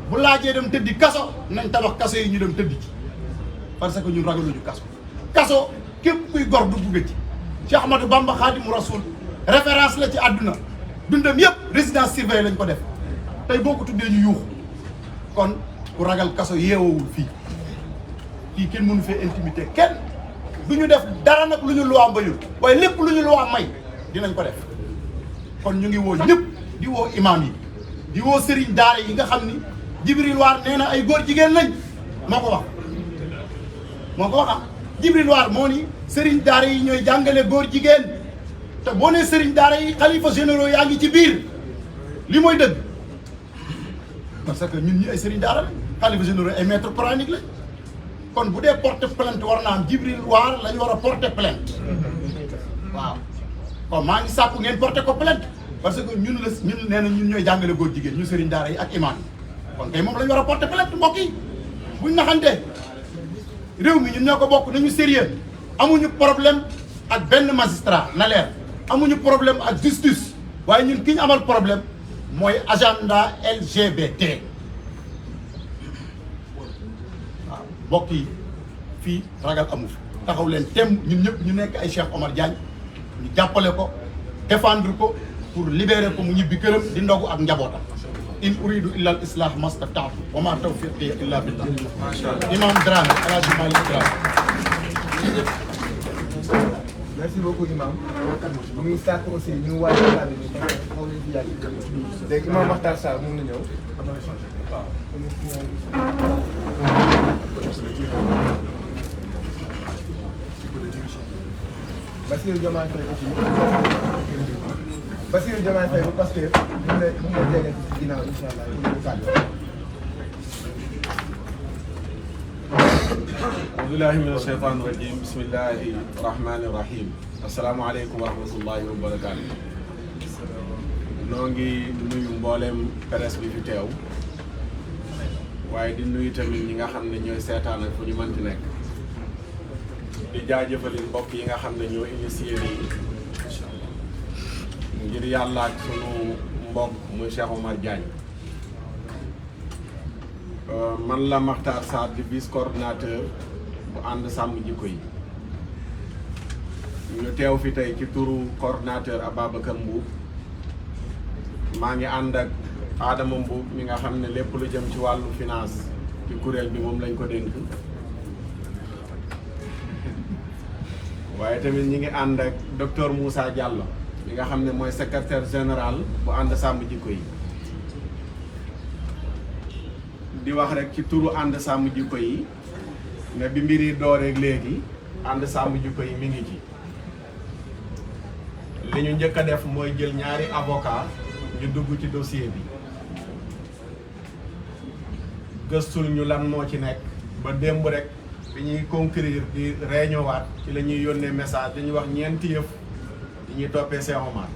bu laajee dem tëddi kaso nañ tabax kaso yi ñu dem tëddi ci parce que ñun ragaluñu kaso képp kuy gor du bugg ci Cheikh Ahmadou Bamba Khadimu Rasoul référence la ci àdduna dundam yëpp résidence surveillée lañ ko def tey boo ko tuddee ñu yuuxu kon ku ragal kaso yeewoowul fii kenn mënu fee intimité kenn du ñu def dara nag lu ñu loi mbayul waaye lépp lu ñu loi may dinañ ko def kon ñu ngi woo ñëpp di woo imam yi di woo sëriñ daara yi nga xam ni Djibril War nee na ay góor jigéen lañ moo ko wax Djibril War moo ni sëriñ daara yi ñooy jàngale góor jigéen te boo nee sëriñ daara yi xalifa généraux yaa ngi ci biir li mooy dëgg parce que ñun ñi ay sëriñ daara lañ xalifa généraux ay maître coranique lañ kon bu dee porter plainte war naa am Djibril War la ñu war a porter plainte waaw kon maa ngi sàkku ngeen porter ko plainte parce que ñun nee na ñun ñooy jàngale góor jigéen ñu sëriñ daara yi ak imam yi kon kay moom la ñu war a porter plainte mbokk yi buñ naxante réew mi ñun ñoo ko bokk nañu sérieux amuñu problème ak benn magistrat na leer amuñu problème ak justice waaye ñun ki ñu amal problème mooy agenda LGBT waaw mbokk yi fii ragal amu fi taxaw leen tem ñun ñëpp ñu nekk ay Cheikh Omar Diagne ñu jàppale ko défendre ko pour libérer ko mu ñibbi këram di ndogu ak njabootam in uridu illa al islah mastata'tu wa ma tawfiqi illa billah imam Dramé Alhaji Malick Dramé. merci beaucoup imam ñu ngi sàkk aussi ñu wàññi kàddu bi parce que xaw nañu fi yàgg léegi imam Makhtar Sarr mun na ñëw Bassirou Diomaye Faye aussi Bassirou Diomaye Faye parce que mu ngi jege ci ginnaaw incha allah ñu kàddu أعوذ بالله من الشيطان الرجيم بسم الله الرحمن الرحيم السلام عليكم ورحمة الله وبركاته noo ngi nuyu mboolem presse bi fi teew waaye di nuyu tamit ñi nga xam ne ñooy seetaan ak fu ñu mënti nekk di jaajëfali mbokk yi nga xam ne ñoo initié lii ngir yàlla ak sunu mbokk muy Cheikh Omar Diagne man la Makhtar Sarr di vice coordinateur bu ànd sàmm jikko yi ñu teew fi tey ci turu coordinateur Ababacar Mbuub maa ngi ànd ak Adama Mbuub mi nga xam ne lépp lu jëm ci wàllu finance ci kuréel bi moom lañ ko dénk waaye tamit ñi ngi ànd ak docteur Moussa Diallo mi nga xam ne mooy secrétaire général bu ànd sàmm jikko yi di wax rek ci turu ànd sàmm jikko yi ne bi mbir yi dooreeg léegi ànd sàmm jikko yi mi ngi ci li ñu njëkk a def mooy jël ñaari avocat ñu dugg ci dossier bi gëstul ñu lan moo ci nekk ba démb rek bi ñuy conclure di réunion waat ci la ñuy yónnee message dañuy wax ñeenti yëf yi ñuy toppee Cheikh Omar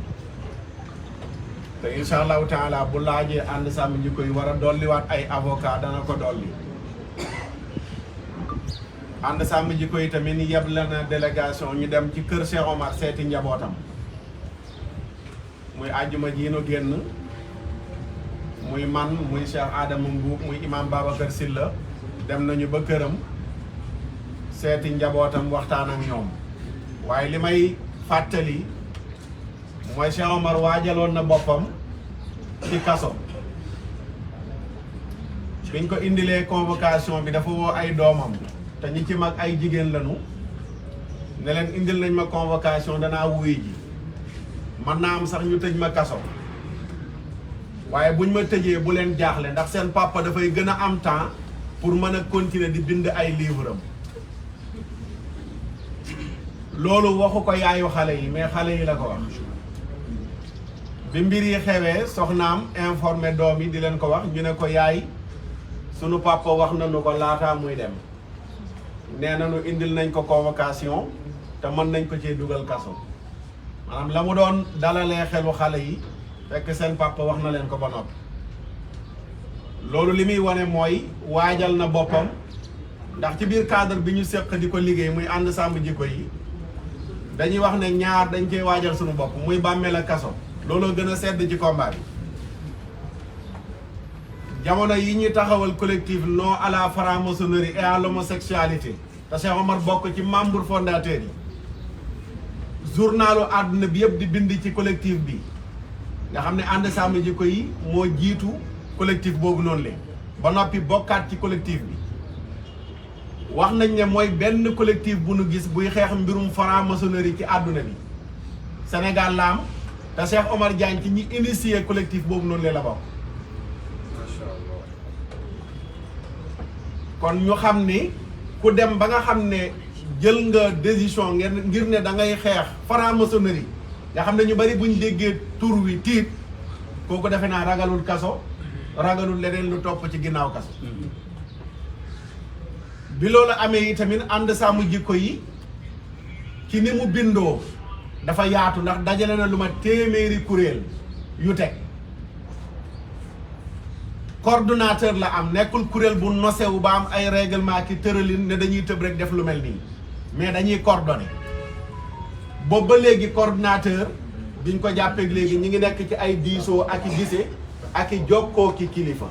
te incha allahu taala bu laajee ànd sàmm jikko yi war a dolliwaat ay avocat dana ko dolli ànd sàmm jikko yi tamit ni yeble na délégation ñu dem ci kër Cheikh Omar seeti njabootam muy àjjuma ji nu génn muy man muy Cheikh Adama Mbuub muy imam Babacar Silla dem nañu ba këram seeti njabootam waxtaan ak ñoom waaye li may fàttali mooy Cheikh Omar waajaloon na boppam ci kaso biñ ko indilee convocation bi dafa woo ay doomam te ñi ci mag ay jigéen lañu ne leen indil nañ ma convocation danaa wuy ji mën naa am sax ñu tëj ma kaso waaye buñ ma tëjee bu leen jaaxle ndax seen papa dafay gën a am temps pour mën a continuer di bind ay livre am loolu waxu ko yaayu xale yi mais xale yi la ko wax bi mbir yi xewee soxnaam informé doom yi di leen ko wax ñu ne ko yaay sunu papa wax nañu ko laataa muy dem nee nañu indil nañ ko convocation te mën nañ ko cee dugal kaso maanaam la mu doon dalalee xelu xale yi fekk seen papa wax na leen ko ba noppi loolu li muy wane mooy waajal na boppam ndax ci biir cadre bi ñu séq di ko liggéey muy ànd sàmm jikko yi dañuy wax ne ñaar dañ koy waajal suñu bopp muy bàmmeel ak kaso looloo gën a sedd ci combat bi jamono yi ñuy taxawal collectif non à la franc-maçonnerie et à l'homosexualité te Cheikh Omar bokk ci membre fondateur yi journalu àdduna bi yëpp di bind ci collectif bi nga xam ne ànd sàmm jikko yi moo jiitu collectif boobu noonu leen ba noppi bokkaat ci collectif bi wax nañ ne mooy benn collectif bu nu gis buy xeex mbirum franc-maçonnerie ci àdduna bi Sénégal la am te Cheikh Omar Diagne ci ñi initié collectif boobu noonu leen la bokk kon ñu xam ni ku dem ba nga xam ne jël nga décision ngir ne da ngay xeex franc-maçonnerie nga xam ne ñu bari buñ déggee tur wi tiit kooku defe naa ragalul kaso ragalul leneen lu topp ci ginnaaw kaso bi loolu amee yi tamit ànd sàmm jikko yi ci ni mu bindoo dafa yaatu ndax dajale na lu ma téeméeri kuréel yu teg coordonnateur la am nekkul kuréel bu nosewu ba am ay règlement ki tëralin ne dañuy tëb rek def lu mel nii mais dañuy coordonné boobu ba léegi coordonnateur biñ ko jàppeeg léegi ñi ngi nekk ci ay diisoo ak i gisee ak i jokkoo ki kilifa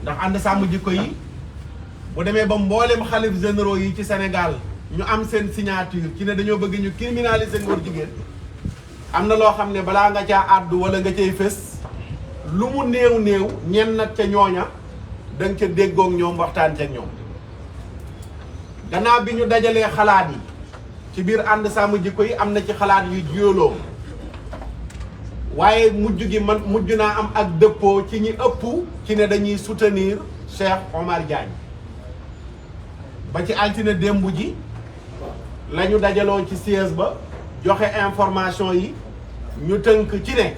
ndax ànd sàmm jikko yi bu demee ba mboolem xalif généraux yi ci Sénégal ñu am seen signature ci ne dañoo bëgg ñu criminaliser ngóor jigéen am na loo xam ne balaa nga caa àddu wala nga cay fës lu mu néew néew ñenn nag ca ñooña da nga ca déggoog ñoom waxtaan ca ñoom gannaaw bi ñu dajalee xalaat yi ci biir ànd sàmm jikko yi am na ci xalaat yu jioloo waaye mujj naa am ak dëppoo ci ñi ëpp ci ne dañuy soutenir Cheikh Omar Diagne ba ci altine démb ji la ñu dajaloo ci siège ba joxe information yi ñu tënk ci ne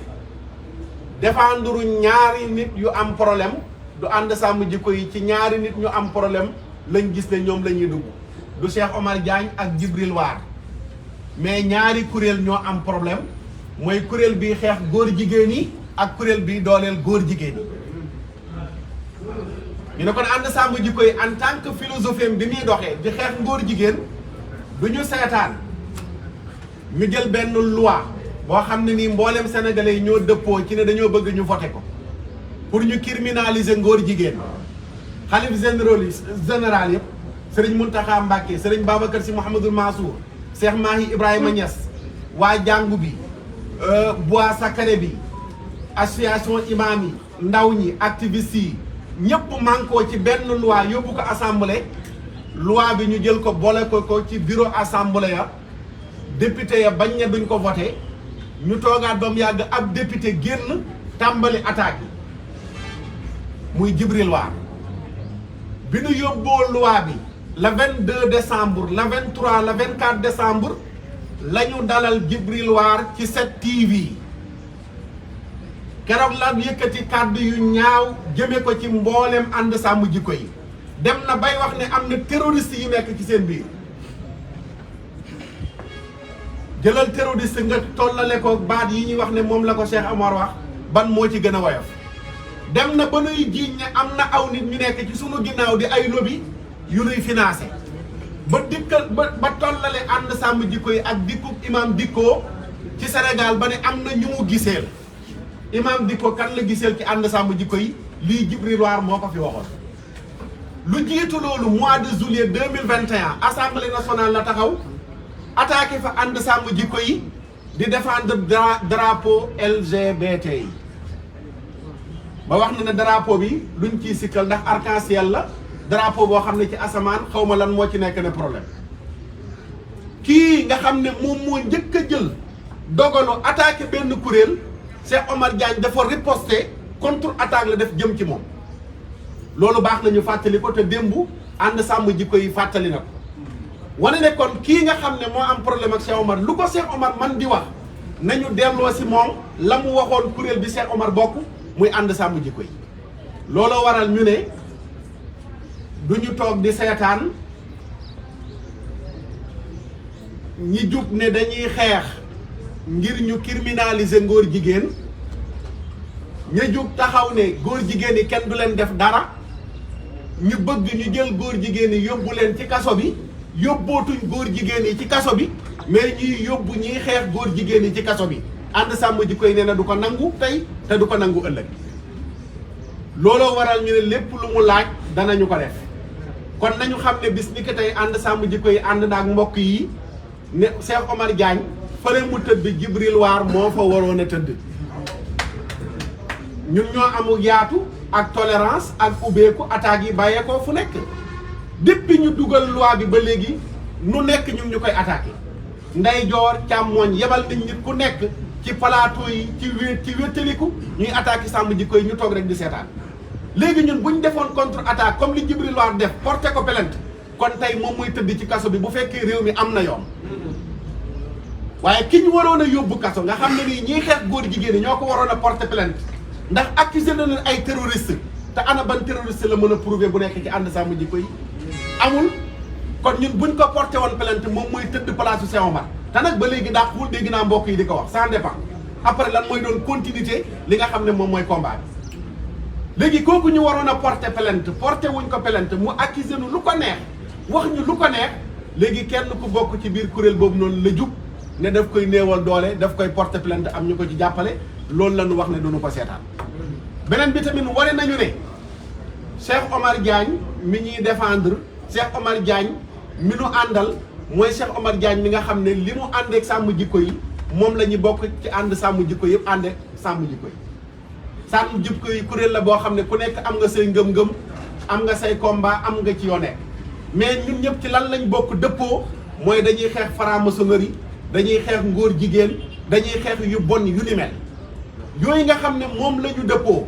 défendre ñaari nit yu am problème du ànd sàmm jikko yi ci ñaari nit ñu am problème lañ gis ne ñoom la ñuy dugg du Cheikh Omar Diagne ak Djibril War mais ñaari kuréel ñoo am problème mooy kuréel bi xeex góor jigéen yi ak kuréel bi dooleel góor jigéen yi ñu ne kon ànd sàmm jikko yi en tant que philosophie bi muy doxee di xeex ngóor jigéen du ñu seetaan ñu jël benn loi boo xam ne nii mboolem sénégalais yi ñoo dëppoo ci ne dañoo bëgg ñu voté ko pour ñu criminaliser ngóor jigéen xalif général yëpp sëriñ Mountakha Mbacké sëriñ Babacar Sy Mouhamadoul Mansour Cheikh Mahi Ibrahima Niass waa jàngu bi bois sacré bi association imam yi ndaw ñi activistes yi ñëpp mànkoo ci benn loi yóbbu ko assemblée loi bi ñu jël ko boole ko ci bureau assemblée ya député ya bañ ne duñ ko voté ñu toogaat ba mu yàgg ab député génn tàmbali attaque yi muy Djibril War bi ñu yóbboo loi bi le 22 décembre le 23 le 24 décembre la ñu dalal Djibril War ci 7TV keroog la yëkkati kàddu yu ñaaw jëme ko ci mboolem ànd sàmm jikko yi dem na bay wax ne am na terroriste yi nekk ci seen biir jëlal terroriste nga tollale ko baat yi ñuy wax ne moom la ko Cheikh Omar wax ban moo ci gën a woyof dem na ba nuy jiiñ ne am na aw nit ñu nekk ci sunu ginnaaw di ay lobby yu nuy financé ba dikkal ba tollale ànd sàmm jikko yi ak dikkub imam dikkoo ci Sénégal ba ne am na ñu mu giseel imam dikko kan la giseel ci ànd sàmm jikko yi lii Djibril War moo ko fi waxoon lu jiitu loolu mois de juillet 2021 assemblée nationale la taxaw attaqué fa ànd sàmm jikko yi di défendre drapeau LGBT yi ba wax na ne drapeau bi luñ ciy sikkal ndax arc-en-ciel la drapeau boo xam ne ci asamaan xaw ma lan moo ci nekk ne problème kii nga xam ne moom moo njëkk a jël dogalu attaqué benn kuréel Cheikh Omar Diagne dafa riposté contre attaque la def jëm ci moom loolu baax na ñu fàttali ko te démb ànd sàmm jikko yi fàttali na ko wane ne kon kii nga xam ne moo am problème ak Cheikh Omar lu ko Cheikh Omar man di wax nañu delloo si moom la mu waxoon kuréel bi Cheikh Omar bokk muy ànd sàmm jikko yi looloo waral ñu ne du ñu toog di seetaan ñi jug ne dañuy xeex ngir ñu criminaliser ngóor jigéen ña jug taxaw ne góor jigéen yi kenn du leen def dara ñu bëgg ñu jël góor jigéen yi yóbbu leen ci kaso bi yóbbootuñ góor jigéen yi ci kaso bi mais ñuy yóbbu ñiy xeex góor jigéen yi ci kaso bi ànd sàmm jikko yi nee na du ko nangu tey te du ko nangu ëllëg looloo waral ñu ne lépp lu mu laaj danañu ko def kon nañu xam ne bis ni ki tey ànd sàmm jikko yi ànd naag mbokk yi ne Cheikh Omar Diagne fële mu tëdd Djibril War moo fa waroon a tëdd ñun ñoo amul yaatu ak tolérance ak ubbeeku attaques yi bàyyeekoo fu nekk depuis ñu dugal loi bi ba léegi nu nekk ñu koy attaqué nday joor càmmooñ yebal nañ nit ku nekk ci plateau yi ci wéttaliku ñuy attaqué sàmm jikko yi ñu toog rek di seetaan léegi ñun bu ñu defoon contre attaque comme li Djibril War def porté ko plainte kon tey moom muy tëdd ci kaso bi bu fekkee réew mi am na yoon waaye ki ñu waroon a yóbbu kaso nga xam ne nii ñiy xeex góor jigéen ñi ñoo ko waroon a porté plainte ndax accusé na leen ay terroriste te ana ban terroriste la mën a prouver bu nekk ci ànd sàmm jikko yi amul kon ñun buñ ko porté woon plainte moom mooy tëdd place su Cheikh Omar te nag ba léegi dàqul dégg naa mbokk yi di ko wax ça dépend après lan mooy doon continuité li nga xam ne moom mooy combat bi léegi kooku ñu waroon a porté plainte porté wuñ ko plainte mu accusé nu lu ko neex wax ñu lu ko neex léegi kenn ku bokk ci biir kuréel boobu noonu la jug ne daf koy néewal doole daf koy porté plainte am ñu ko ci jàppale loolu la ñu wax ne duñu ko seetaan beneen bi tamit wane nañu ne Cheikh Omar Diagne mi ñuy défendre Cheikh Omar Diagne mi nu àndal mooy Cheikh Omar Diagne mi nga xam ne li mu àndeek sàmm jikko yi moom la ñu bokk ci ànd sàmm jikko yëpp àndeek sàmm jikko yi. sàmm jikko yi kuréel la boo xam ne ku nekk am nga say ngëm-ngëm am nga say combat am nga ci yoo nekk mais ñun ñëpp ci lan lañ bokk dëppoo mooy dañuy xeex franc-maçonnerie dañuy xeex ngóor jigéen dañuy xeex yu bon yu ni mel yooyu nga xam ne moom la ñu dëppoo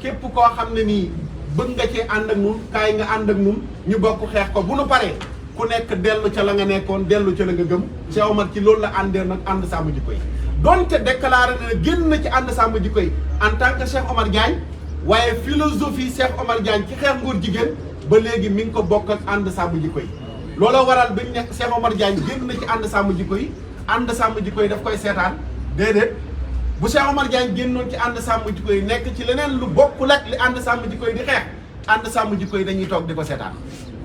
képp koo xam ne nii bëgg nga cee ànd ak ñun kaay nga ànd ak ñun ñu bokk xeex ko bu nu paree ku nekk dellu ca la nga nekkoon dellu ca la nga gëm Cheikh Omar ci loolu la àndee nag ànd sàmm jikko yi donte déclaré na génn na ci ànd sàmm jikko yi en tant que Cheikh Omar Diagne waaye philosophie Cheikh Omar Diagne ci xeex ngóor jigéen ba léegi mi ngi ko bokk ak ànd sàmm jikko yi looloo waral bi ñu nekk Cheikh Omar Diagne génn na ci ànd sàmm jikko yi ànd sàmm jikko yi daf koy seetaan déedéet bu Cheikh Omar Diagne génnoon ci ànd sàmm jikko yi nekk ci leneen lu bokkul ak li ànd sàmm jikko yi di xeex ànd sàmm jikko yi dañuy toog di ko seetaan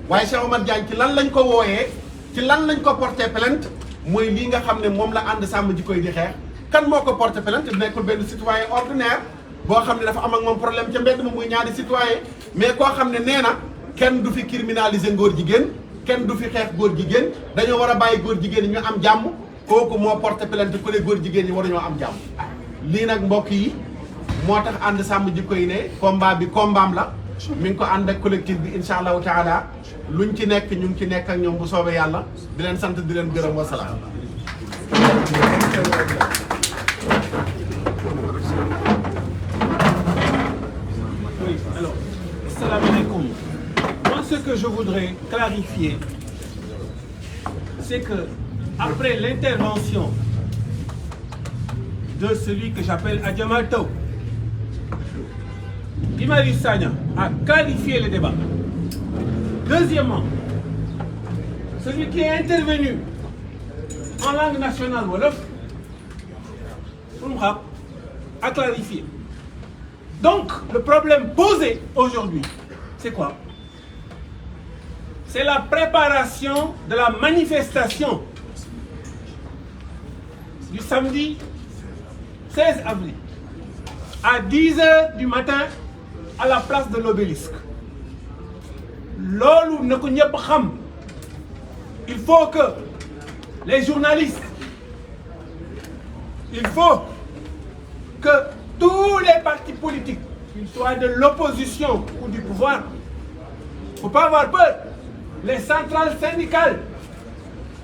waaye Cheikh Omar Diagne ci lan lañ ko wooyee ci lan lañ ko porté plainte mooy lii nga xam ne moom la ànd sàmm jikko yi di xeex kan moo ko porté plainte nekkul benn citoyen ordinaire boo xam ne dafa am ak moom problème ca mbedd ma muy ñaari citoyen mais koo xam ne nee na kenn du fi criminaliser ngóor jigéen kenn du fi xeex góor jigéen dañoo war a bàyyi góor jigéen yi ñu am jàmm kooku moo porté plainte ku ne góor jigéen ñi waruñoo am jàmm lii nag mbokk yi moo tax ànd sàmm jikko yi ne combat bi combaam la mi ngi ko ànd ak collectif bi incha allahu taala luñ ci nekk ñu ngi ci nekk ak ñoom bu soobee yàlla di leen sant di leen gërëm wasalaam. Alors, salam alaikum. Moi, ce que je voudrais clarifier, c'est que après l'intervention de celui que j'appelle Adjamato, Guy Marius Sagna a qualifié le débat. Deuxièmement, celui qui est intervenu en langue nationale wolof, a clarifié. Donc, le problème posé aujourd'hui, c'est quoi? C'est la préparation de la manifestation du samedi 16 avril à 10h du matin à la place de l'Obélisque. Loolu na ko ñëpp xam. Il faut que les journalistes, il faut que tous les partis politiques, qu'ils soient de l'opposition ou du pouvoir, il ne faut pas avoir peur. Les centrales syndicales,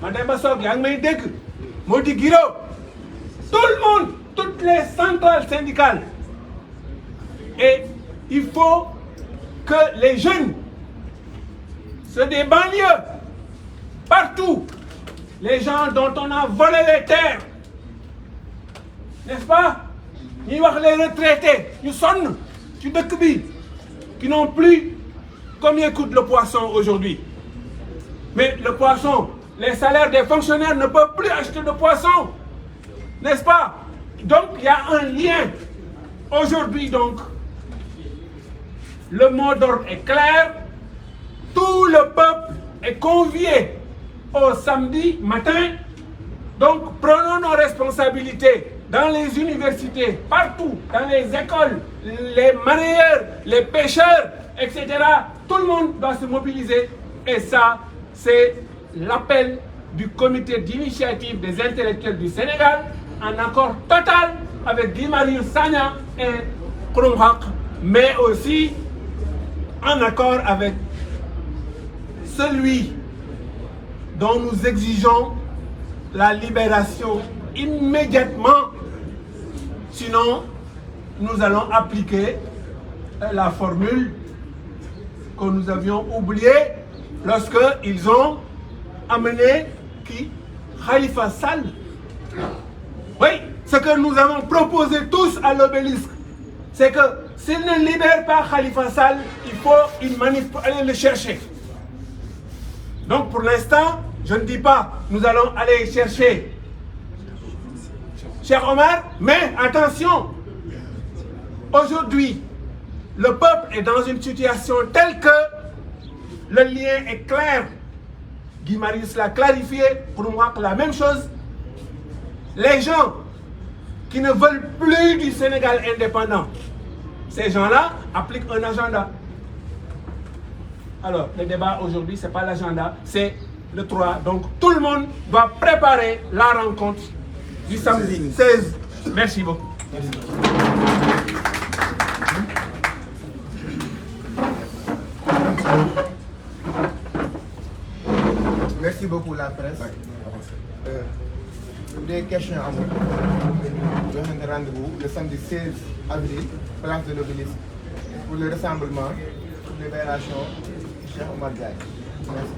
Madame Bassog, yaa ngi may dégg, Modi Guiro, tout le monde, toutes les centrales syndicales. Et il faut que les jeunes, ceux des banlieues, partout, les gens dont on a volé les terres, n'est-ce pas? ñuy wax les retraités ñu sonn ci dëkk bi qui n'ont plus combien coûte le poisson aujourd'hui. Mais le poisson, les salaires des fonctionnaires ne peuvent plus acheter de poisson, n'est-ce pas? Donc il y a un lien. Aujourd'hui donc, le mot d'ordre est clair. Tout le peuple est convié au samedi matin. Donc prenons nos responsabilités dans les universités, partout, dans les écoles, les mareyeurs, les pêcheurs, etc. Tout le monde doit se mobiliser. Et ça, c'est l'appel du comité d'initiative des intellectuels du Sénégal, en accord total avec Guy Marius Sagna et Xrum Xax, mais aussi en accord avec celui dont nous exigeons la libération immédiatement. Sinon, nous allons appliquer la formule que nous avions oubliée lorsqu'ils ont amené qui? Khalifa Sall. Oui, ce que nous avons proposé tous à l'Obélisque, c'est que s'ils ne libèrent pas Khalifa Sall, il faut une manif pour aller le chercher. Donc pour l'instant, je ne dis pas nous allons aller chercher Cheikh Omar, mais attention, aujourd'hui, le peuple est dans une situation telle que le lien est clair. Guy Marius l'a clarifié, pour moi la même chose. Les gens qui ne veulent plus du Sénégal indépendant, ces gens-là appliquent un agenda. Alors, le débat aujourd'hui, ce n'est pas l'agenda, c'est le 3. Donc, tout le monde doit préparer la rencontre du samedi 16. Merci beaucoup. Merci beaucoup la presse. Des questions à vous. Je vous donne rendez-vous le samedi 16 avril, place de l'Obélisque, pour le rassemblement pour libération Cheikh Omar Diagne. Merci.